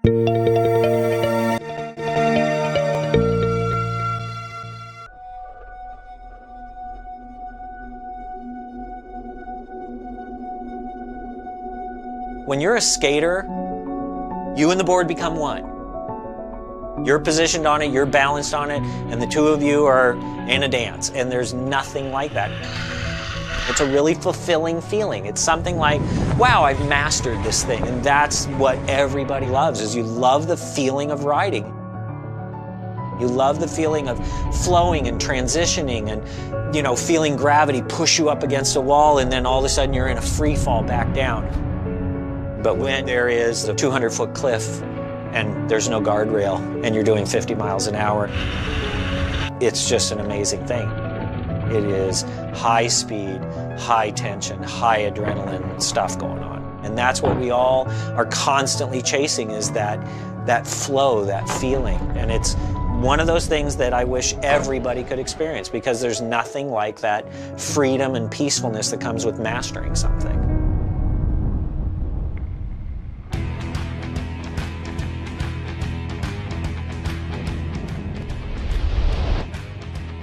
When you're a skater, you and the board become one. You're positioned on it, you're balanced on it, and the two of you are in a dance, and there's nothing like that. It's a really fulfilling feeling. It's something like, wow, I've mastered this thing, and that's what everybody loves, is you love the feeling of riding. You love the feeling of flowing and transitioning and, you know, feeling gravity push you up against a wall, and then all of a sudden you're in a free fall back down. But when there is a 200-foot cliff and there's no guardrail and you're doing 50 miles an hour, it's just an amazing thing. It is high speed, high tension, high adrenaline stuff going on. And that's what we all are constantly chasing, is that flow, that feeling. And it's one of those things that I wish everybody could experience, because there's nothing like that freedom and peacefulness that comes with mastering something.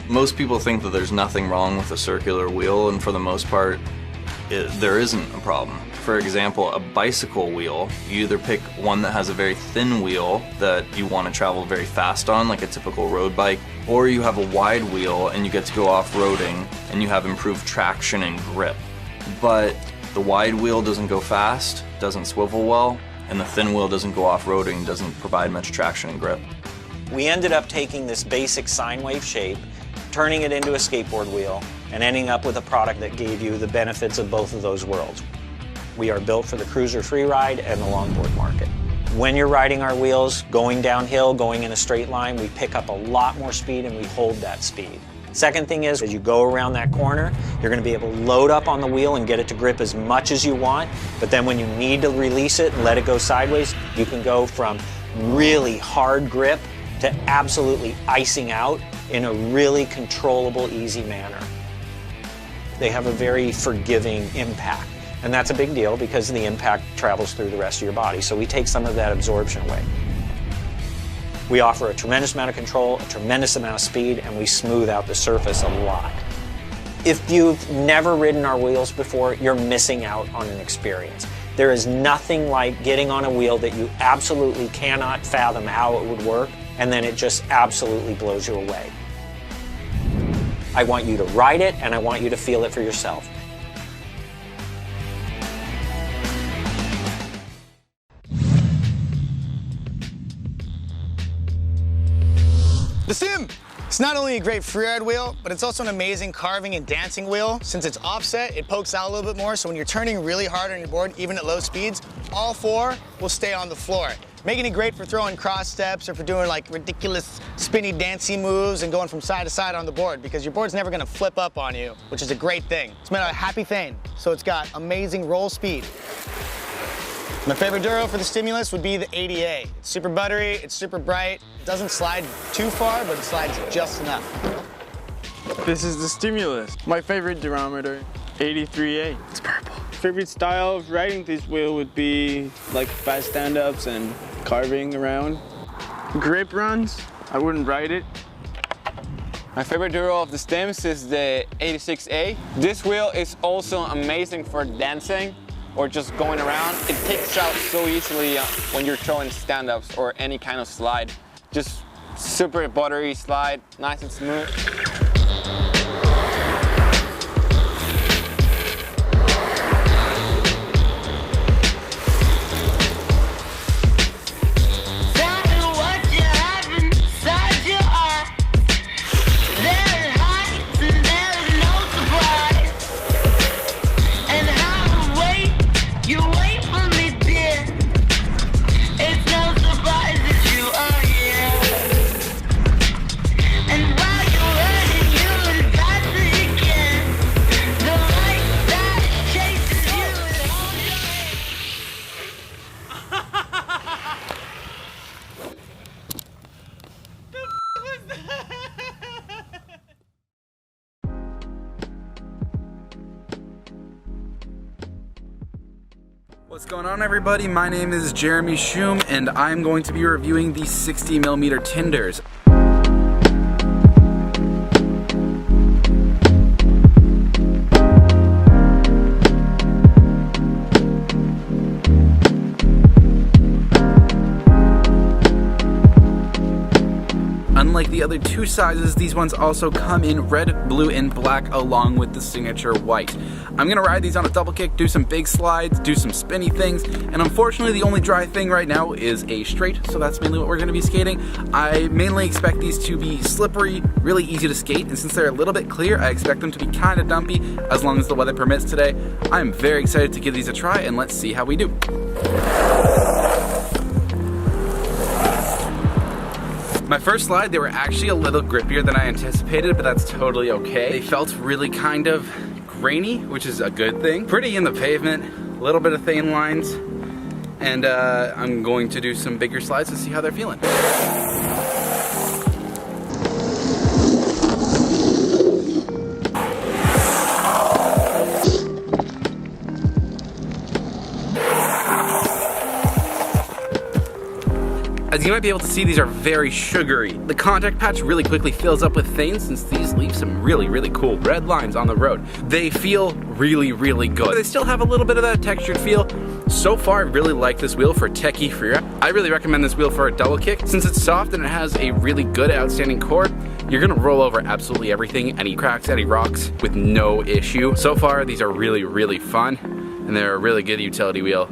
Most people think that there's nothing wrong with a circular wheel, and for the most part, there isn't a problem. For example, a bicycle wheel, you either pick one that has a very thin wheel that you want to travel very fast on, like a typical road bike, or you have a wide wheel and you get to go off-roading and you have improved traction and grip. But the wide wheel doesn't go fast, doesn't swivel well, and the thin wheel doesn't go off-roading, doesn't provide much traction and grip. We ended up taking this basic sine wave shape, turning it into a skateboard wheel, and ending up with a product that gave you the benefits of both of those worlds. We are built for the cruiser freeride and the longboard market. When you're riding our wheels, going downhill, going in a straight line, we pick up a lot more speed and we hold that speed. Second thing is, as you go around that corner, you're going to be able to load up on the wheel and get it to grip as much as you want, but then when you need to release it and let it go sideways, you can go from really hard grip to absolutely icing out in a really controllable, easy manner. They have a very forgiving impact, and that's a big deal because the impact travels through the rest of your body, so we take some of that absorption away. We offer a tremendous amount of control, a tremendous amount of speed, and we smooth out the surface a lot. If you've never ridden our wheels before, you're missing out on an experience. There is nothing like getting on a wheel that you absolutely cannot fathom how it would work, and then it just absolutely blows you away. I want you to ride it, and I want you to feel it for yourself. The Sim! It's not only a great freeride wheel, but it's also an amazing carving and dancing wheel. Since it's offset, it pokes out a little bit more, so when you're turning really hard on your board, even at low speeds, all four will stay on the floor, making it great for throwing cross steps or for doing like ridiculous spinny dancey moves and going from side to side on the board, because your board's never gonna flip up on you, which is a great thing. It's made out of happy thane, so it's got amazing roll speed. My favorite duro for the Stimulus would be the 80A. It's super buttery, it's super bright, it doesn't slide too far, but it slides just enough. This is the Stimulus. My favorite durometer, 83A. It's purple. Favorite style of riding this wheel would be like fast stand-ups and carving around. Grip runs, I wouldn't ride it. My favorite duro of the Stims is the 86A. This wheel is also amazing for dancing or just going around. It kicks out so easily when you're throwing stand-ups or any kind of slide. Just super buttery slide, nice and smooth. And while you're What's going on, everybody? My name is Jeremy Schum, and I'm going to be reviewing the 60mm Tinders. Unlike the other two sizes, these ones also come in red, blue, and black along with the signature white. I'm gonna ride these on a double kick, do some big slides, do some spinny things, and unfortunately the only dry thing right now is a straight, so that's mainly what we're gonna be skating. I mainly expect these to be slippery, really easy to skate, and since they're a little bit clear, I expect them to be kind of dumpy as long as the weather permits today. I'm very excited to give these a try, and let's see how we do. My first slide, they were actually a little grippier than I anticipated, but that's totally okay. They felt really kind of grainy, which is a good thing. Pretty in the pavement, a little bit of thin lines, and I'm going to do some bigger slides to see how they're feeling. As you might be able to see, these are very sugary. The contact patch really quickly fills up with things since these leave some really, really cool red lines on the road. They feel really, really good. They still have a little bit of that textured feel. So far, I really like this wheel for techie freeride. I really recommend this wheel for a double kick. Since it's soft and it has a really good outstanding core, you're gonna roll over absolutely everything, any cracks, any rocks, with no issue. So far, these are really, really fun, and they're a really good utility wheel.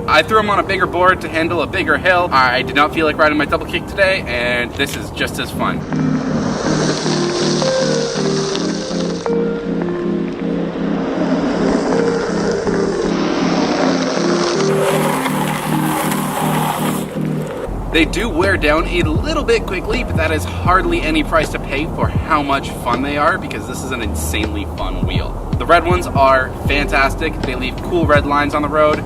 I threw them on a bigger board to handle a bigger hill. I did not feel like riding my double kick today, and this is just as fun. They do wear down a little bit quickly, but that is hardly any price to pay for how much fun they are, because this is an insanely fun wheel. The red ones are fantastic. They leave cool red lines on the road.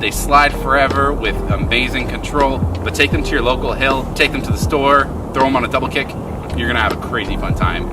They slide forever with amazing control, but take them to your local hill, take them to the store, throw them on a double kick, you're gonna have a crazy fun time.